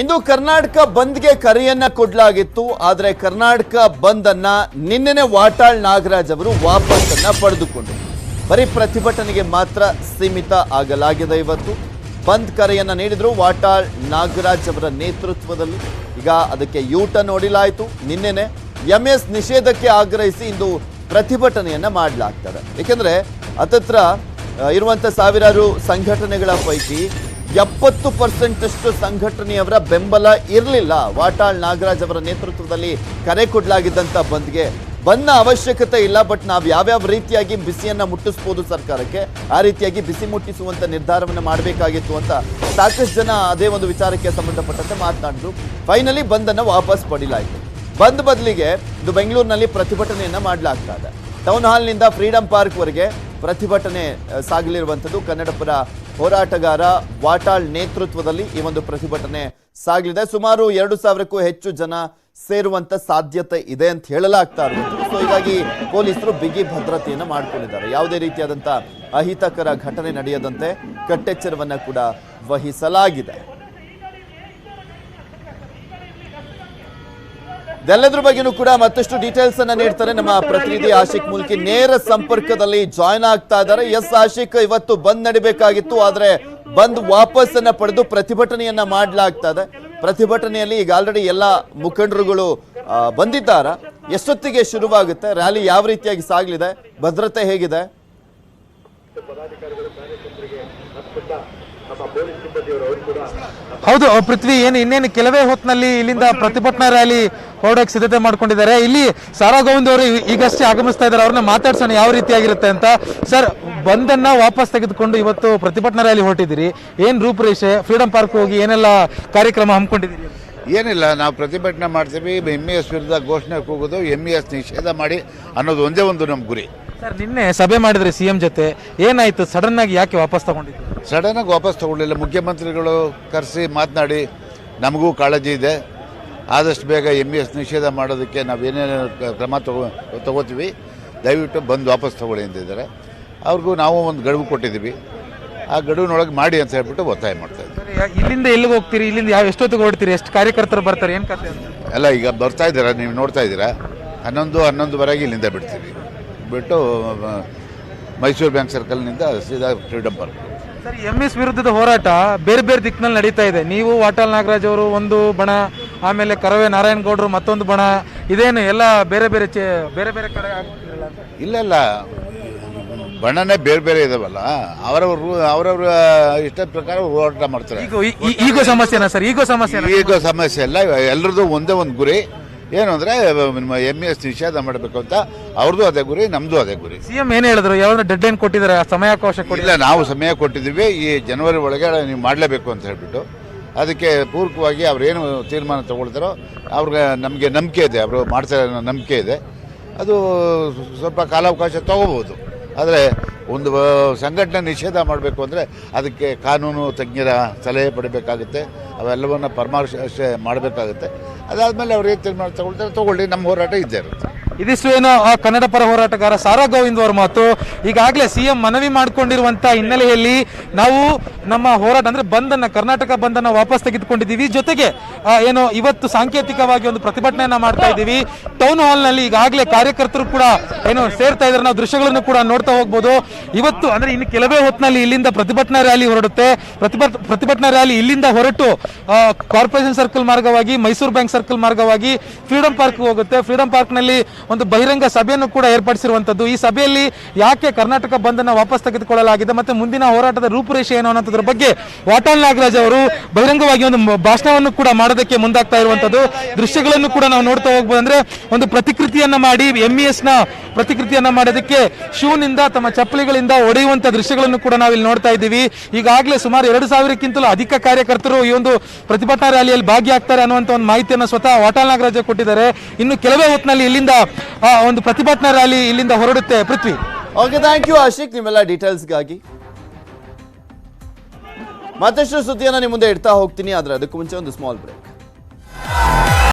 ಇಂದು ಕರ್ನಾಟಕ ಬಂದ್ಗೆ ಕರೆಯನ್ನ ಕೊಡಲಾಗಿತ್ತು. ಆದರೆ ಕರ್ನಾಟಕ ಬಂದ್ ಅನ್ನ ನಿನ್ನೆನೆ ವಾಟಾಳ್ ನಾಗರಾಜ್ ಅವರು ವಾಪಸ್ಸನ್ನ ಪಡೆದುಕೊಂಡರು. ಬರೀ ಪ್ರತಿಭಟನೆಗೆ ಮಾತ್ರ ಸೀಮಿತ ಆಗಲಾಗಿದೆ. ಇವತ್ತು ಬಂದ್ ಕರೆಯನ್ನ ನೀಡಿದ್ರು ವಾಟಾಳ್ ನಾಗರಾಜ್ ಅವರ ನೇತೃತ್ವದಲ್ಲಿ. ಈಗ ಅದಕ್ಕೆ ಯೂಟರ್ನ್ ಹೊಡಿಲಾಯಿತು. ನಿನ್ನೆನೆ ಎಂಎಸ್ ನಿಷೇಧಕ್ಕೆ ಆಗ್ರಹಿಸಿ ಇಂದು ಪ್ರತಿಭಟನೆಯನ್ನ ಮಾಡಲಾಗ್ತದೆ. ಏಕೆಂದ್ರೆ ಹತ್ತತ್ರ ಇರುವಂತ ಸಾವಿರಾರು ಸಂಘಟನೆಗಳ ಪೈಕಿ 70% ಅಷ್ಟು ಸಂಘಟನೆಯವರ ಬೆಂಬಲ ಇರಲಿಲ್ಲ ವಾಟಾಳ್ ನಾಗರಾಜ್ ಅವರ ನೇತೃತ್ವದಲ್ಲಿ ಕರೆ ಕೊಡಲಾಗಿದ್ದಂಥ ಬಂದ್ಗೆ. ಬಂದ್ನ ಅವಶ್ಯಕತೆ ಇಲ್ಲ, ಬಟ್ ನಾವು ಯಾವ್ಯಾವ ರೀತಿಯಾಗಿ ಬಿಸಿಯನ್ನ ಮುಟ್ಟಿಸ್ಬೋದು ಸರ್ಕಾರಕ್ಕೆ, ಆ ರೀತಿಯಾಗಿ ಬಿಸಿ ಮುಟ್ಟಿಸುವಂತ ನಿರ್ಧಾರವನ್ನ ಮಾಡಬೇಕಾಗಿತ್ತು ಅಂತ ಸಾಕಷ್ಟು ಜನ ಅದೇ ಒಂದು ವಿಚಾರಕ್ಕೆ ಸಂಬಂಧಪಟ್ಟಂತೆ ಮಾತನಾಡಿದ್ರು. ಫೈನಲಿ ಬಂದನ್ನ ವಾಪಸ್ ಪಡಿಲಾಯಿತು. ಬಂದ್ ಬದಲಿಗೆ ಇದು ಬೆಂಗಳೂರಿನಲ್ಲಿ ಪ್ರತಿಭಟನೆಯನ್ನ ಮಾಡಲಾಗ್ತಾ ಇದೆ. ಟೌನ್ ಹಾಲ್ನಿಂದ ಫ್ರೀಡಂ ಪಾರ್ಕ್ ವರೆಗೆ ಪ್ರತಿಭಟನೆ ಸಾಗಲಿರುವಂಥದ್ದು. ಕನ್ನಡಪರ ಹೋರಾಟಗಾರ ವಾಟಾಳ್ ನೇತೃತ್ವದಲ್ಲಿ ಈ ಒಂದು ಪ್ರತಿಭಟನೆ ಸಾಗಲಿದೆ. ಸುಮಾರು 2,000ಕ್ಕೂ ಹೆಚ್ಚು ಜನ ಸೇರುವಂತ ಸಾಧ್ಯತೆ ಇದೆ ಅಂತ ಹೇಳಲಾಗ್ತಾ ಇರುವಂಥದ್ದು. ಸೊ ಹೀಗಾಗಿ ಪೊಲೀಸರು ಬಿಗಿ ಭದ್ರತೆಯನ್ನು ಮಾಡಿಕೊಂಡಿದ್ದಾರೆ. ಯಾವುದೇ ರೀತಿಯಾದಂಥ ಅಹಿತಕರ ಘಟನೆ ನಡೆಯದಂತೆ ಕಟ್ಟೆಚ್ಚರವನ್ನ ಕೂಡ ವಹಿಸಲಾಗಿದೆ. ಇದೆಲ್ಲದ್ರ ಬಗ್ಗೆನೂ ಕೂಡ ಮತ್ತಷ್ಟು ಡೀಟೇಲ್ಸ್ ಅನ್ನ ನೀಡ್ತಾರೆ ನಮ್ಮ ಪ್ರತಿನಿಧಿ ಆಶಿಕ್ ಮುಲ್ಕಿ. ನೇರ ಸಂಪರ್ಕದಲ್ಲಿ ಜಾಯ್ನ್ ಆಗ್ತಾ ಇದ್ದಾರೆ. ಎಸ್ ಆಶಿಕ್, ಇವತ್ತು ಬಂದ್ ನಡಿಬೇಕಾಗಿತ್ತು, ಆದ್ರೆ ಬಂದ್ ವಾಪಸ್ ಅನ್ನ ಪಡೆದು ಪ್ರತಿಭಟನೆಯನ್ನ ಮಾಡಲಾಗ್ತಾ ಇದೆ. ಪ್ರತಿಭಟನೆಯಲ್ಲಿ ಈಗ ಆಲ್ರೆಡಿ ಎಲ್ಲ ಮುಖಂಡರುಗಳು ಬಂದಿದ್ದಾರ. ಎಷ್ಟೊತ್ತಿಗೆ ಶುರುವಾಗುತ್ತೆ ರ್ಯಾಲಿ? ಯಾವ ರೀತಿಯಾಗಿ ಸಾಗಲಿದೆ? ಭದ್ರತೆ ಹೇಗಿದೆ? ಹೌದು ಪೃಥ್ವಿ, ಇನ್ನೇನು ಕೆಲವೇ ಹೊತ್ತಿನಲ್ಲಿ ಇಲ್ಲಿಂದ ಪ್ರತಿಭಟನಾ ರ್ಯಾಲಿ ಹೊರಡಕ್ಕೆ ಸಿದ್ಧತೆ ಮಾಡ್ಕೊಂಡಿದ್ದಾರೆ. ಇಲ್ಲಿ ಸಾರಾ ಗೋವಿಂದ್ ಅವರು ಈಗಷ್ಟೇ ಆಗಮಿಸ್ತಾ ಇದ್ದಾರೆ. ಅವ್ರನ್ನ ಮಾತಾಡ್ಸೋಣ ಯಾವ ರೀತಿಯಾಗಿರುತ್ತೆ ಅಂತ. ಸರ್, ಬಂದನ್ನ ವಾಪಸ್ ತೆಗೆದುಕೊಂಡು ಇವತ್ತು ಪ್ರತಿಭಟನಾ ರ್ಯಾಲಿ ಹೊರಟಿದ್ದೀರಿ, ಏನ್ ರೂಪರೇಷೆ? ಫ್ರೀಡಂ ಪಾರ್ಕ್ ಹೋಗಿ ಏನೆಲ್ಲ ಕಾರ್ಯಕ್ರಮ ಹಮ್ಮಿಕೊಂಡಿದ್ದೀರಿ? ಏನಿಲ್ಲ, ನಾವು ಪ್ರತಿಭಟನೆ ಮಾಡ್ತೀವಿ. MES ವಿರುದ್ಧ ಘೋಷಣೆ ಕೂಗೋದು, MES ನಿಷೇಧ ಮಾಡಿ ಅನ್ನೋದು ಒಂದೇ ಒಂದು ನಮ್ಮ ಗುರಿ. ಸರ್, ನಿನ್ನೆ ಸಭೆ ಮಾಡಿದ್ರಿ ಸಿಎಂ ಜೊತೆ, ಏನಾಯ್ತು? ಸಡನ್ ಆಗಿ ಯಾಕೆ ವಾಪಸ್ ತಗೊಂಡಿದ್ರು? ಸಡನ್ ಆಗಿ ವಾಪಸ್ ತಗೊಳ್ಳಿಲ್ಲ. ಮುಖ್ಯಮಂತ್ರಿಗಳು ಕರೆಸಿ ಮಾತನಾಡಿ, ನಮಗೂ ಕಾಳಜಿ ಇದೆ, ಆದಷ್ಟು ಬೇಗ MES ನಿಷೇಧ ಮಾಡೋದಕ್ಕೆ ನಾವೇನೇನು ಕ್ರಮ ತಗೋತೀವಿ, ದಯವಿಟ್ಟು ಬಂದು ವಾಪಸ್ ತಗೊಳ್ಳಿ ಅಂತಿದ್ದಾರೆ. ಅವ್ರಿಗೂ ನಾವು ಒಂದು ಗಡುವು ಕೊಟ್ಟಿದ್ದೀವಿ, ಆ ಗಡುವಿನೊಳಗೆ ಮಾಡಿ ಅಂತ ಹೇಳ್ಬಿಟ್ಟು ಒತ್ತಾಯ ಮಾಡ್ತಾ ಇದ್ದೀವಿ. ಇಲ್ಲಿಂದ ಎಲ್ಲಿಗೆ ಹೋಗ್ತೀರಿ? ಇಲ್ಲಿಂದ ಎಷ್ಟೊತ್ತಿಗೆ ಹೊರಡ್ತೀರಿ? ಎಷ್ಟು ಕಾರ್ಯಕರ್ತರು ಬರ್ತಾರೆ? ಏನು ಕಥೆ ಎಲ್ಲ ಈಗ ಬರ್ತಾ ಇದ್ದೀರಾ, ನೀವು ನೋಡ್ತಾ ಇದ್ದೀರಾ. 11:11ವರೆಗೆ ಇಲ್ಲಿಂದ ಬಿಡ್ತೀವಿ. ಬಿಟ್ಟು ಮೈಸೂರು ಬ್ಯಾಂಕ್ ಸರ್ಕಲ್ನಿಂದ ಸೀದಾ ಫ್ರೀಡಂ ಪಾರ್ಕ್. ಸರ್, MES ವಿರುದ್ಧದ ಹೋರಾಟ ಬೇರೆ ಬೇರೆ ದಿಕ್ಕಿನಲ್ಲಿ ನಡೀತಾ ಇದೆ. ನೀವು ವಾಟಾಳ್ ನಾಗರಾಜ್ ಅವರು ಒಂದು ಬಣ, ಆಮೇಲೆ ಕರವೇ ನಾರಾಯಣಗೌಡರು ಮತ್ತೊಂದು ಬಣ, ಇದೇನು ಎಲ್ಲ ಬೇರೆ ಬೇರೆ ಬೇರೆ ಬೇರೆ ಕಡೆ ಆಗ್ತಿರಲ್ಲ? ಇಲ್ಲ, ಬಣ್ಣನೇ ಬೇರೆ ಬೇರೆ ಇದಾವಲ್ಲ, ಅವರವ್ರ ಇಷ್ಟದ ಪ್ರಕಾರ ಹೋರಾಟ ಮಾಡ್ತಾರೆ. ಈಗೋ ಸಮಸ್ಯೆನಾ ಸರ್? ಈಗೋ ಸಮಸ್ಯೆ ಇಲ್ಲ, ಎಲ್ಲರದ್ದು ಒಂದೇ ಒಂದು ಗುರಿ ಏನು ಅಂದ್ರೆ MES ನಿಷೇಧ ಮಾಡಬೇಕು ಅಂತ. ಅವ್ರದ್ದು ಅದೇ ಗುರಿ, ನಮ್ದು ಅದೇ ಗುರಿ. ಸಿಎಂ ಏನ್ ಹೇಳಿದ್ರು? ಯಾವ್ದು ಡೆಡ್ ಲೈನ್ ಕೊಟ್ಟಿದ್ದಾರೆ? ಸಮಯಾವಕಾಶ ಕೊಟ್ಟಿಲ್ಲ, ನಾವು ಸಮಯ ಕೊಟ್ಟಿದ್ದೀವಿ. ಈ ಜನವರಿ ಒಳಗೆ ನೀವು ಮಾಡಲೇಬೇಕು ಅಂತ ಹೇಳ್ಬಿಟ್ಟು, ಅದಕ್ಕೆ ಪೂರಕವಾಗಿ ಅವ್ರೇನು ತೀರ್ಮಾನ ತಗೊಳ್ತಾರೋ ಅವ್ರಿಗೆ ನಮಗೆ ನಂಬಿಕೆ ಇದೆ, ಅವರು ಮಾಡ್ತಾರೆ ಅನ್ನೋ ನಂಬಿಕೆ ಇದೆ. ಅದು ಸ್ವಲ್ಪ ಕಾಲಾವಕಾಶ ತಗೋಬಹುದು. ಆದರೆ ಒಂದು ಸಂಘಟನೆ ನಿಷೇಧ ಮಾಡಬೇಕು ಅಂದರೆ ಅದಕ್ಕೆ ಕಾನೂನು ತಜ್ಞರ ಸಲಹೆ ಪಡಿಬೇಕಾಗುತ್ತೆ, ಅವೆಲ್ಲವನ್ನು ಪರಾಮರ್ಶೆ ಮಾಡಬೇಕಾಗುತ್ತೆ. ಅದಾದಮೇಲೆ ಅವ್ರು ಏನು ತೀರ್ಮಾನ ತಗೊಳ್ಳಿ, ನಮ್ಮ ಹೋರಾಟ ಇದ್ದೇ ಇರುತ್ತೆ. ಇದಿಷ್ಟು ಏನೋ ಕನ್ನಡ ಪರ ಹೋರಾಟಗಾರ ಸಾರಾ ಗೋವಿಂದ್ ಅವರ ಮಾತು. ಈಗಾಗಲೇ ಸಿಎಂ ಮನವಿ ಮಾಡಿಕೊಂಡಿರುವಂತಹ ಹಿನ್ನೆಲೆಯಲ್ಲಿ ನಾವು ನಮ್ಮ ಹೋರಾಟ ಅಂದ್ರೆ ಬಂದನ್ನ, ಕರ್ನಾಟಕ ಬಂದನ್ನ ವಾಪಸ್ ತೆಗೆದುಕೊಂಡಿದ್ದೀವಿ. ಜೊತೆಗೆ ಏನೋ ಇವತ್ತು ಸಾಂಕೇತಿಕವಾಗಿ ಒಂದು ಪ್ರತಿಭಟನೆಯನ್ನ ಮಾಡ್ತಾ ಇದ್ದೀವಿ ಟೌನ್ ಹಾಲ್ ನಲ್ಲಿ. ಈಗಾಗಲೇ ಕಾರ್ಯಕರ್ತರು ಕೂಡ ಏನೋ ಸೇರ್ತಾ ಇದ್ದಾರೆ, ನಾವು ದೃಶ್ಯಗಳನ್ನು ಕೂಡ ನೋಡ್ತಾ ಹೋಗ್ಬೋದು. ಇವತ್ತು ಅಂದ್ರೆ ಇನ್ನು ಕೆಲವೇ ಹೊತ್ತಿನಲ್ಲಿ ಇಲ್ಲಿಂದ ಪ್ರತಿಭಟನಾ ರ್ಯಾಲಿ ಹೊರಡುತ್ತೆ. ಪ್ರತಿಭಟನಾ ರ್ಯಾಲಿ ಇಲ್ಲಿಂದ ಹೊರಟು ಕಾರ್ಪೊರೇಷನ್ ಸರ್ಕಲ್ ಮಾರ್ಗವಾಗಿ, ಮೈಸೂರು ಬ್ಯಾಂಕ್ ಸರ್ಕಲ್ ಮಾರ್ಗವಾಗಿ ಫ್ರೀಡಂ ಪಾರ್ಕ್ ಹೋಗುತ್ತೆ. ಫ್ರೀಡಂ ಪಾರ್ಕ್ ನಲ್ಲಿ ಒಂದು ಬಹಿರಂಗ ಸಭೆಯನ್ನು ಕೂಡ ಏರ್ಪಡಿಸಿರುವಂತದ್ದು. ಈ ಸಭೆಯಲ್ಲಿ ಯಾಕೆ ಕರ್ನಾಟಕ ಬಂದನ್ನ ವಾಪಸ್ ತೆಗೆದುಕೊಳ್ಳಲಾಗಿದೆ ಮತ್ತೆ ಮುಂದಿನ ಹೋರಾಟದ ರೂಪುರೇಷೆ ಏನು ಅನ್ನೋದ್ರ ಬಗ್ಗೆ ವಾಟಾಳ್ ನಾಗರಾಜ್ ಅವರು ಬಹಿರಂಗವಾಗಿ ಒಂದು ಭಾಷಣವನ್ನು ಕೂಡ ಮಾಡೋದಕ್ಕೆ ಮುಂದಾಗ್ತಾ ಇರುವಂತದ್ದು. ದೃಶ್ಯಗಳನ್ನು ಕೂಡ ನಾವು ನೋಡ್ತಾ ಹೋಗ್ಬೋದು. ಅಂದ್ರೆ ಒಂದು ಪ್ರತಿಕೃತಿಯನ್ನ ಮಾಡಿ, MES ನ ಪ್ರತಿಕೃತಿಯನ್ನ ಮಾಡೋದಕ್ಕೆ ಶೂನಿಂದ, ತಮ್ಮ ಚಪ್ಪಲಿಗಳಿಂದ ಹೊಡೆಯುವಂತ ದೃಶ್ಯಗಳನ್ನು ಕೂಡ ನಾವಿಲ್ಲಿ ನೋಡ್ತಾ ಇದ್ದೀವಿ. ಈಗಾಗಲೇ ಸುಮಾರು 2,000ಕ್ಕಿಂತಲೂ ಅಧಿಕ ಕಾರ್ಯಕರ್ತರು ಈ ಒಂದು ಪ್ರತಿಭಟನಾ ರ್ಯಾಲಿಯಲ್ಲಿ ಭಾಗಿಯಾಗ್ತಾರೆ ಅನ್ನುವಂತ ಒಂದು ಮಾಹಿತಿಯನ್ನು ಸ್ವತಃ ವಾಟಾಳ್ ನಾಗರಾಜ್ ಕೊಟ್ಟಿದ್ದಾರೆ. ಇನ್ನು ಕೆಲವೇ ಹೊತ್ತಿನಲ್ಲಿ ಇಲ್ಲಿಂದ ಒಂದು ಪ್ರತಿಭಟನಾ ರ್ಯಾಲಿ ಇಲ್ಲಿಂದ ಹೊರಡುತ್ತೆ. ಪೃಥ್ವಿ. ಓಕೆ, ಥ್ಯಾಂಕ್ ಯು ಆಶಿಕ್, ನಿಮ್ಮೆಲ್ಲ ಡೀಟೇಲ್ಸ್ಗಾಗಿ. ಮತ್ತಷ್ಟು ಸುದ್ದಿಯನ್ನು ನಿಮ್ಮ ಮುಂದೆ ಇಡ್ತಾ ಹೋಗ್ತೀನಿ, ಆದರೆ ಅದಕ್ಕೂ ಮುಂಚೆ ಒಂದು ಸ್ಮಾಲ್ ಬ್ರೇಕ್.